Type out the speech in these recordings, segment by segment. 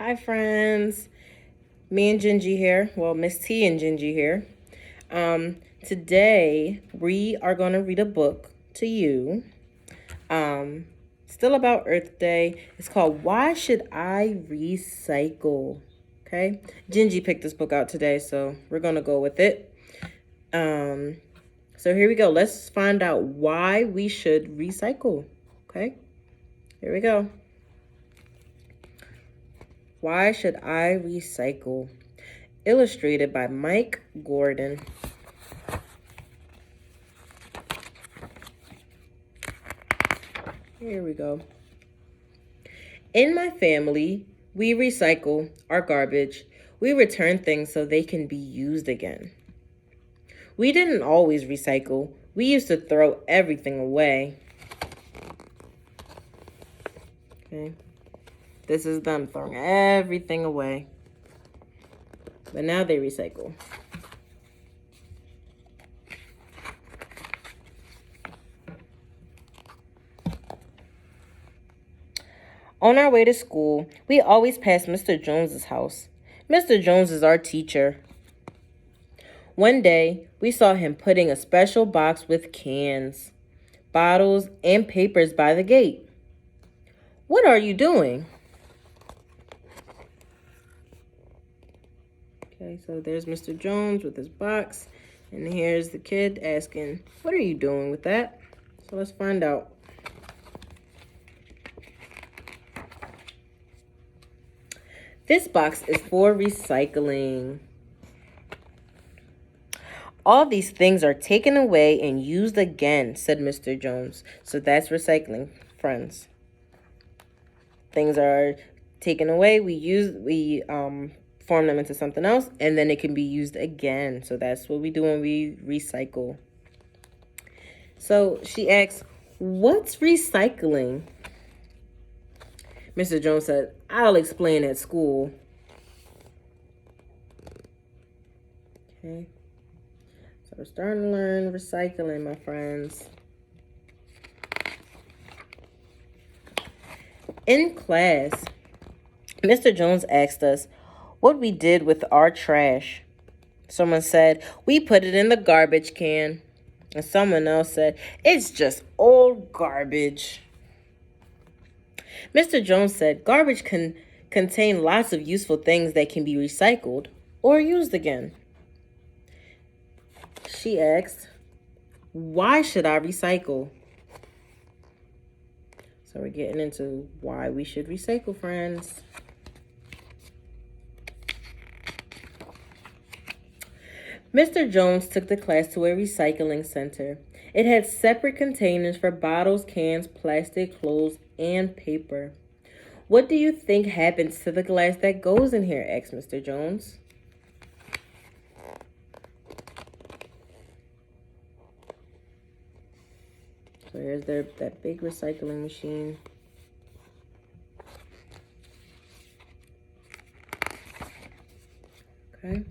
Hi, friends. Me and Gingy here. Well, Miss T and Gingy here. Today, we are going to read a book to you. Still about Earth Day. It's called Why Should I Recycle? Okay. Gingy picked this book out today, so we're going to go with it. So here we go. Let's find out why we should recycle. Okay. Here we go. Why Should I Recycle? Illustrated by Mike Gordon. Here we go. In my family, we recycle our garbage. We return things so they can be used again. We didn't always recycle. We used to throw everything away. Okay. This is them throwing everything away. But now they recycle. On our way to school, we always pass Mr. Jones's house. Mr. Jones is our teacher. One day, we saw him putting a special box with cans, bottles, and papers by the gate. What are you doing? Okay, so there's Mr. Jones with his box, and here's the kid asking, what are you doing with that? So let's find out. This box is for recycling. All these things are taken away and used again, said Mr. Jones. So that's recycling, friends. Things are taken away, we form them into something else, and then it can be used again. So that's what we do when we recycle. So she asks, what's recycling? Mr. Jones said, I'll explain at school. Okay. So we're starting to learn recycling, my friends. In class, Mr. Jones asked us what we did with our trash. Someone said, we put it in the garbage can. And someone else said, it's just old garbage. Mr. Jones said, garbage can contain lots of useful things that can be recycled or used again. She asked, why should I recycle? So we're getting into why we should recycle, friends. Mr. Jones took the class to a recycling center. It had separate containers for bottles, cans, plastic, clothes, and paper. What do you think happens to the glass that goes in here? Asked Mr. Jones. So here's that big recycling machine. Okay.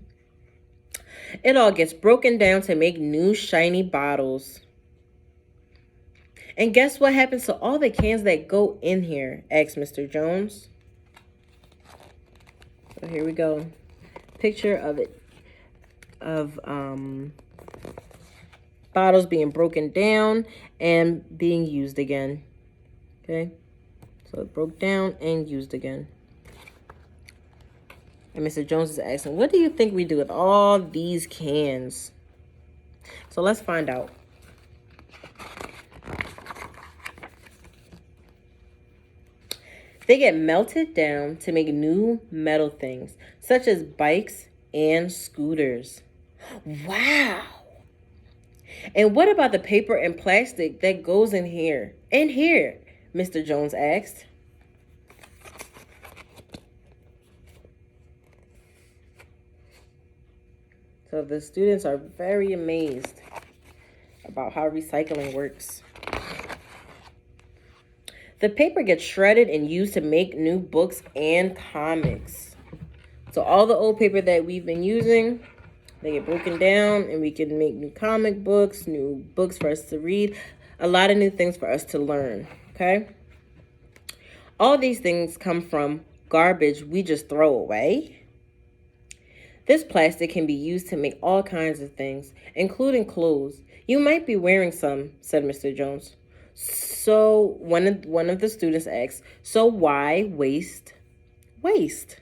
It all gets broken down to make new shiny bottles. And guess what happens to all the cans that go in here? Asked Mr. Jones. So here we go. Picture of it. Of bottles being broken down and being used again. Okay. So it broke down and used again. And Mr. Jones is asking, what do you think we do with all these cans? So let's find out. They get melted down to make new metal things, such as bikes and scooters. Wow! And what about the paper and plastic that goes in here? In here, Mr. Jones asked. So the students are very amazed about how recycling works. The paper gets shredded and used to make new books and comics. So all the old paper that we've been using, they get broken down and we can make new comic books, new books for us to read, a lot of new things for us to learn, okay? All these things come from garbage we just throw away? This plastic can be used to make all kinds of things, including clothes. You might be wearing some, said Mr. Jones. So one of the students asked, so why waste? Waste.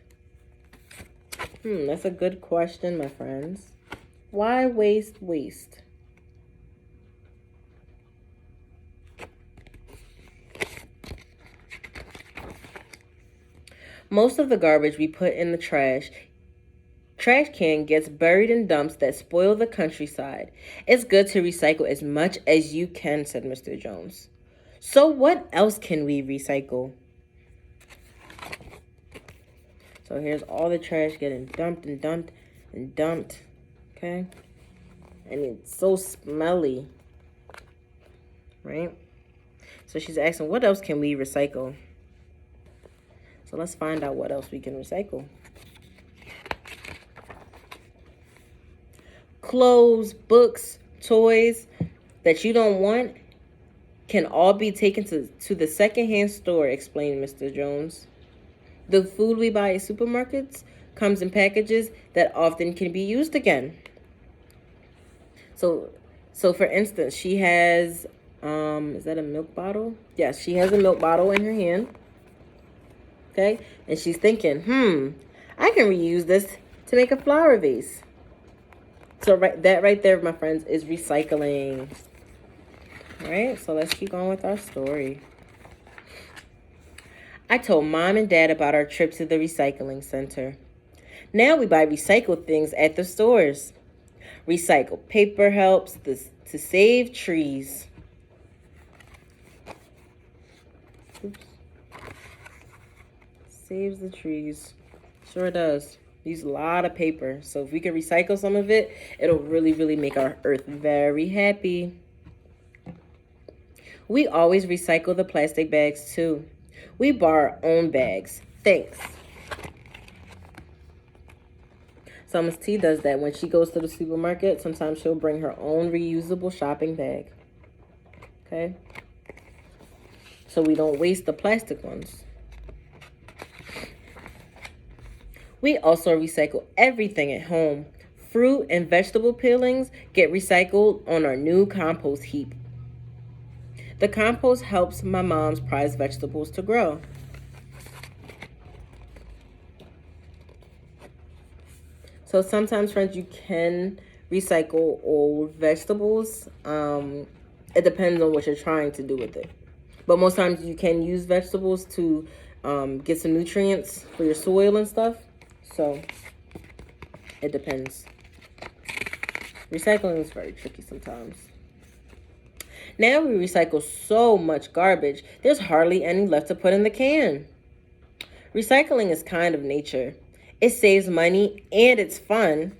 That's a good question, my friends. Why waste? Most of the garbage we put in the trash can gets buried in dumps that spoil the countryside. It's good to recycle as much as you can, said Mr. Jones. So what else can we recycle? So here's all the trash getting dumped, okay? And it's so smelly, right? So she's asking, what else can we recycle? So let's find out what else we can recycle. Clothes, books, toys that you don't want can all be taken to the secondhand store, explained Mr. Jones. The food we buy at supermarkets comes in packages that often can be used again. So for instance, she has, is that a milk bottle? Yes, she has a milk bottle in her hand. Okay, and she's thinking, I can reuse this to make a flower vase. So that right there, my friends, is recycling. All right, so let's keep going with our story. I told Mom and Dad about our trip to the recycling center. Now we buy recycled things at the stores. Recycled paper helps to save trees. Oops. Saves the trees. Sure does. Use a lot of paper. So if we can recycle some of it, it'll really, really make our earth very happy. We always recycle the plastic bags too. We buy our own bags. Thanks. So Miss T does that when she goes to the supermarket. Sometimes she'll bring her own reusable shopping bag. Okay? So we don't waste the plastic ones. We also recycle everything at home. Fruit and vegetable peelings get recycled on our new compost heap. The compost helps my mom's prized vegetables to grow. So sometimes, friends, you can recycle old vegetables. It depends on what you're trying to do with it. But most times you can use vegetables to get some nutrients for your soil and stuff. So it depends. Recycling is very tricky sometimes. Now we recycle so much garbage, there's hardly any left to put in the can. Recycling is kind of nature. It saves money and it's fun.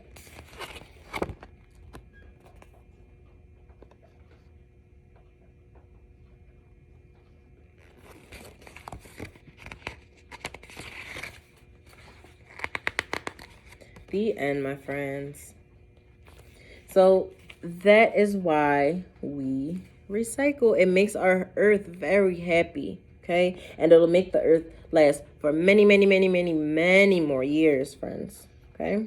The end, my friends. So that is why we recycle. It makes our earth very happy, okay? And it'll make the earth last for many, many, many, many, many more years, friends, okay?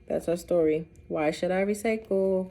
That's our story. Why should I recycle?